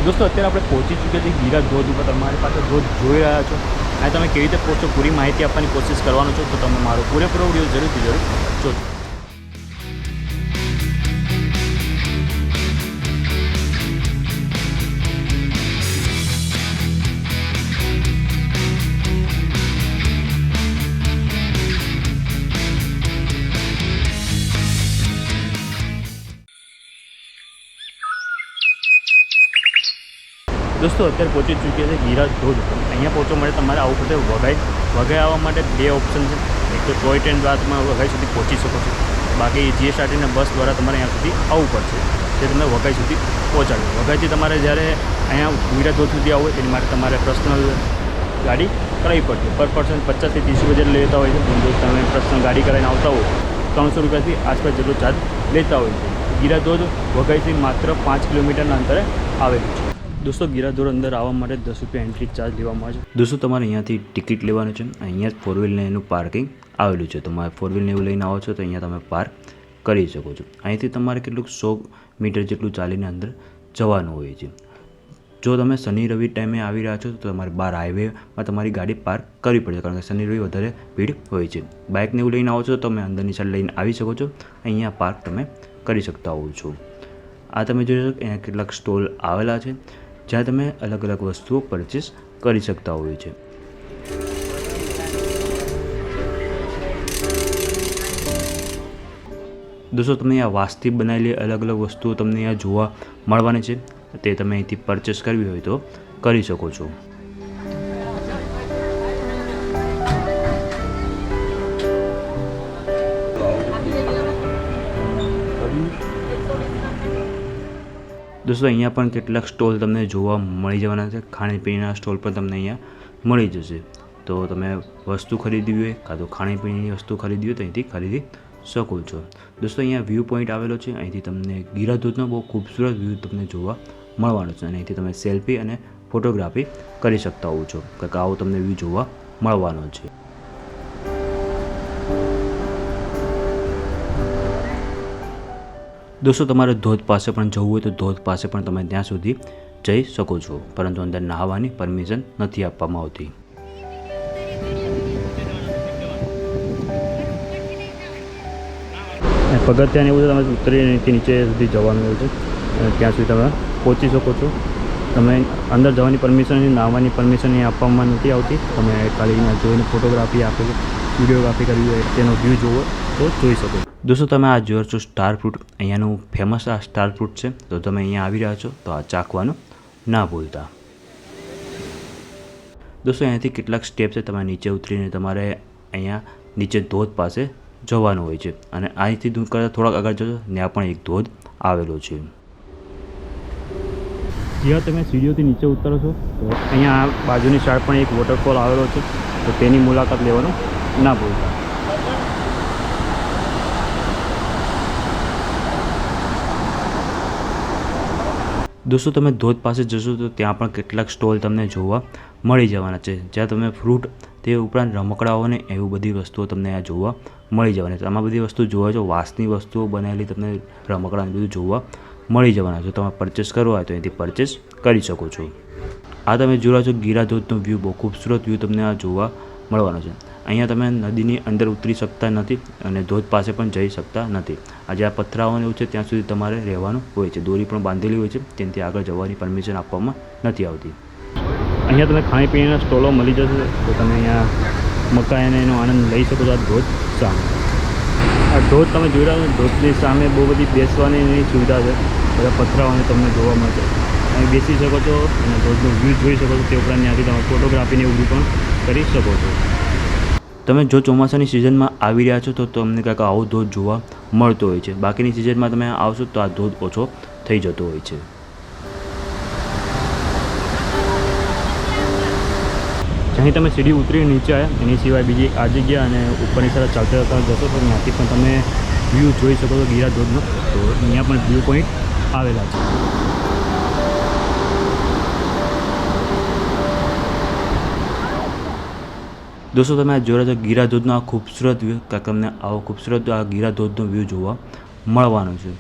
दोस्तों અત્યારે આપણે પહોંચી ચૂક્યા છીએ ગીરા ધોધ ઉપર। તમારી પાસે ધોધ જોઈ રહ્યા છો અને તમે કેવી રીતે પહોંચો પૂરી માહિતી આપવાની કોશિશ કરવાનો છો, તો તમે મારો પૂરેપૂરો વિડીયો જરૂરથી જોજો। दोस्तों અત્યારે પહોંચી ચૂક્યા છે ગીરા ધોધ ઉપર। અહીંયા પહોંચવા માટે તમારે આવવું પડશે વઘાઈ। વઘાઈ આવવા માટે બે ઓપ્શન છે, એક તો ટોય ટ્રેન દ્વારમાં વઘાઈ સુધી પહોંચી શકો છો, બાકી જીએસઆરટીના બસ દ્વારા તમારે અહીંયા સુધી આવવું પડશે, જે તમને વઘાઈ સુધી પહોંચાડે। વઘાઈથી તમારે જ્યારે અહીંયા ગીરા ધોધ સુધી આવવું હોય તેની માટે તમારે પર્સનલ ગાડી કરાવવી પડશે। પર પર્સન 50 થી 30 રૂપિયા લેતા હોય છે, પણ જો તમે પર્સનલ ગાડી કરાવીને આવતા હોય 300 રૂપિયાથી આસપાસ જેટલો ચાર્જ લેતા હોય છે। ગીરા ધોધ વઘાઈથી માત્ર 5 કિલોમીટરના અંતરે આવેલું છે। दोस्तों गीरा धोध अंदर आवा माटे 10 रुपया एंट्री चार्ज लेवामां आवे छे। दोस्तों तमारे अहींयाथी टिकિટ लेवानी छे। अहींया ज 4 व्हील ने एनुं पार्किंग आवेलुं छे। तमारे 4 व्हील ने एवुं लईने आवो छो तो अहींया तमे पार्क करी शको छो। અહીંથી તમારે કેટલુંક 100 મીટર જેટલું ચાલીને અંદર જવાનું હોય છે। જો તમે શનિ રવિ ટાઈમે આવી રહ્યા છો તો તમારે બહાર હાઈવેમાં તમારી ગાડી પાર્ક કરવી પડશે, કારણ કે શનિ રવિ વધારે ભીડ હોય છે। બાઇકને એવું લઈને આવો છો તો તમે અંદરની સાઈડ લઈને આવી શકો છો, અહીંયા પાર્ક તમે કરી શકતા હોવ છો। આ તમે જોઈ શકો અહીંયા કેટલાક સ્ટોલ આવેલા છે, જ્યાં તમે અલગ અલગ વસ્તુઓ પરચેસ કરી શકતા હોય છે। दोस्तों તમને આ વાંસથી બનાવેલી અલગ અલગ વસ્તુઓ તમને અહીંયા જોવા મળવાની છે, તે તમે અહીંથી પરચેસ કરવી હોય તો કરી શકો છો। दोस्तों અહીંયા પણ કેટલાક સ્ટોલ તમને જોવા મળી જવાના છે। ખાણીપીણીના સ્ટોલ પણ તમને અહીંયા મળી જશે, તો તમે વસ્તુ ખરીદવી હોય કાં તો ખાણીપીણીની વસ્તુ ખરીદવી હોય તો અહીંથી ખરીદી શકો છો। दोस्तों અહીંયા વ્યૂ પોઈન્ટ આવેલો છે, અહીંથી તમને ગીરા ધોધનો બહુ ખૂબસૂરત વ્યૂ તમને જોવા મળવાનો છે, અને અહીંથી તમે સેલ્ફી અને ફોટોગ્રાફી કરી શકતા હોવ છો, કારણ કે આવો તમને વ્યૂ જોવા મળવાનો છે। दोस्तों તમારે ધોધ પાસે પણ જવું હોય તો ધોધ પાસે પણ તમે ત્યાં સુધી જઈ શકો છો, પરંતુ અંદર નહાવાની પરમિશન નથી આપવામાં આવતી। પગથિયાને એવું તમે ઉતરીને નીચે સુધી જવાનું હોય છે, અને ત્યાં સુધી તમે પહોંચી શકો છો। તમે અંદર જવાની પરમિશન, નહાવાની પરમિશન એ આપવામાં નથી આવતી। તમે ખાલી અહીંયા જોઈને ફોટોગ્રાફી આપેલી, વિડીયોગ્રાફી કરવી હોય તેનો વ્યૂ જોવો તો જોઈ શકો। दोस्तों તમે આ જોયો છો સ્ટાર ફ્રૂટ, અહીંયાનું ફેમસ આ સ્ટાર ફ્રૂટ છે, તો તમે અહીંયા આવી રહ્યા છો તો આ ચાખવાનું ના ભૂલતા। दोस्तों અહીંયાથી કેટલાક સ્ટેપ છે, તમે નીચે ઉતરીને તમારે અહીંયા નીચે ધોધ પાસે જવાનું હોય છે, અને અહીંથી દૂર કરતાં થોડાક આગળ જશો ત્યાં પણ એક ધોધ આવેલો છે। જ્યાં તમે સીડીઓથી નીચે ઉતરો છો તો અહીંયા બાજુની સાઈડ પણ એક વોટરફોલ આવેલો છે, તો તેની મુલાકાત લેવાનું ના ભૂલતા। दोस्तों તમે ધોધ પાસે જશો તો ત્યાં પણ કેટલાક સ્ટોલ તમને જોવા મળી જવાના છે, જ્યાં તમે ફ્રૂટ તે ઉપરાંત રમકડાઓને એવી બધી વસ્તુઓ તમને આ જોવા મળી જવાની છે। આમાં બધી વસ્તુ જોવા જો વાંસની વસ્તુઓ બનાવેલી તમને રમકડાને બધું જોવા મળી જવાના છે, તમે પરચેસ કરવો હોય તો અહીંથી પરચેસ કરી શકો છો। આ તમે જોઈ રહ્યા છો ગીરા ધોધનો વ્યૂ, બહુ ખૂબસૂરત વ્યૂ તમને આ જોવા મળવાનો છે। અહીંયા તમે નદીની અંદર ઉતરી શકતા નથી અને ધોધ પાસે પણ જઈ શકતા નથી। આજે આ પથરાઓને એવું છે ત્યાં સુધી તમારે રહેવાનું હોય છે, દોરી પણ બાંધેલી હોય છે, તેનાથી આગળ જવાની પરમિશન આપવામાં નથી આવતી। અહીંયા તમે ખાણીપીણીના સ્ટોલો મળી જશે, તો તમે અહીંયા મકાઈ અને એનો આનંદ લઈ શકો છો। આ ધોધ સામે, આ ધોધ તમે જોઈ રહ્યા છો, ધોધની સામે બહુ બધી બેસવાની સુવિધા છે, બધા પથરાઓને તમને જોવા મળશે, અહીં બેસી શકો છો અને ધોધનો વ્યૂ જોઈ શકો છો। તે ઉપરાંત ત્યાંથી તમે ફોટોગ્રાફીને એવું પણ કરી શકો છો। તમે જો ચોમાસાની સિઝનમાં આવી રહ્યા છો તો તમને કાંઈક આવો ધોધ જોવા મળતો હોય છે, બાકીની સિઝનમાં તમે આવશો તો આ ધોધ ઓછો થઈ જતો હોય છે। જ્યાં તમે સીડી ઉતરીને નીચે આવ્યા એની સિવાય બીજી આ જગ્યા અને ઉપરની સાઈડ ચાલતા ચાલતા જશો તો ત્યાંથી પણ તમે વ્યૂ જોઈ શકો છો ગીરા ધોધનો, તો અહીંયા પણ વ્યૂ પોઈન્ટ આવેલા છે। दोस्तों તમે આ જોઈ રહ્યા છો ગીરા ધોધનો આ ખૂબસૂરત વ્યૂ, કાંઈક તમને આવો ખૂબસૂરત આ ગીરા ધોધનો વ્યૂ જોવા મળવાનો છે।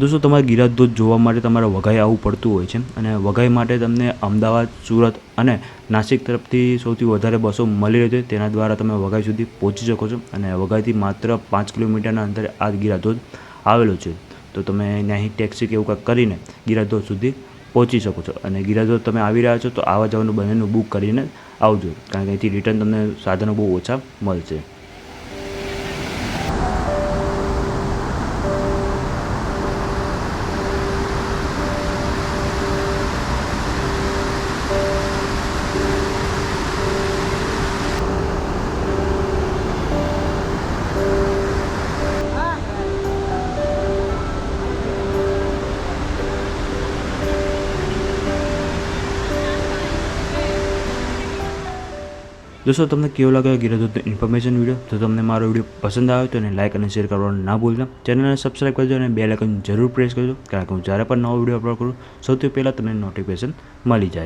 દોસ્તો તમારે ગિરાધોધ જોવા માટે તમારે વઘઈ આવવું પડતું હોય છે અને વઘઈ માટે તમને અમદાવાદ, સુરત અને નાસિક તરફથી સૌથી વધારે બસો મળી રહી છે. તેના દ્વારા તમે વઘઈ સુધી પહોંચી શકો છો અને વઘઈથી માત્ર 5 કિલોમીટરના અંતરે આ ગિરાધોધ આવેલો છે. તો તમે ત્યાંથી ટેક્સી કે એવું કાંઈક કરીને ગિરાધોધ સુધી પહોંચી શકો છો. અને ગિરાધોધ તમે આવી રહ્યા છો તો આવવા જવાનું બંનેનું બુક કરીને આવજો, કારણ કે અહીંથી રિટર્ન તમને સાધનો બહુ ઓછા મળશે. દોસ્તો તમને કેવો લાગ્યો ગિરાધોધનો ઇન્ફોર્મેશન વિડીયો? તો તમને મારો વિડીયો પસંદ આવ્યો તો એને લાઇક અને શેર કરવાનું ના ભૂલતા. ચેનલને સબસ્ક્રાઈબ કરજો અને બેલ આઇકન જરૂર પ્રેસ કરજો, કારણ કે હું જ્યારે પણ નવો વિડીયો અપલોડ કરું સૌથી પહેલાં તમને નોટિફિકેશન મળી જાય.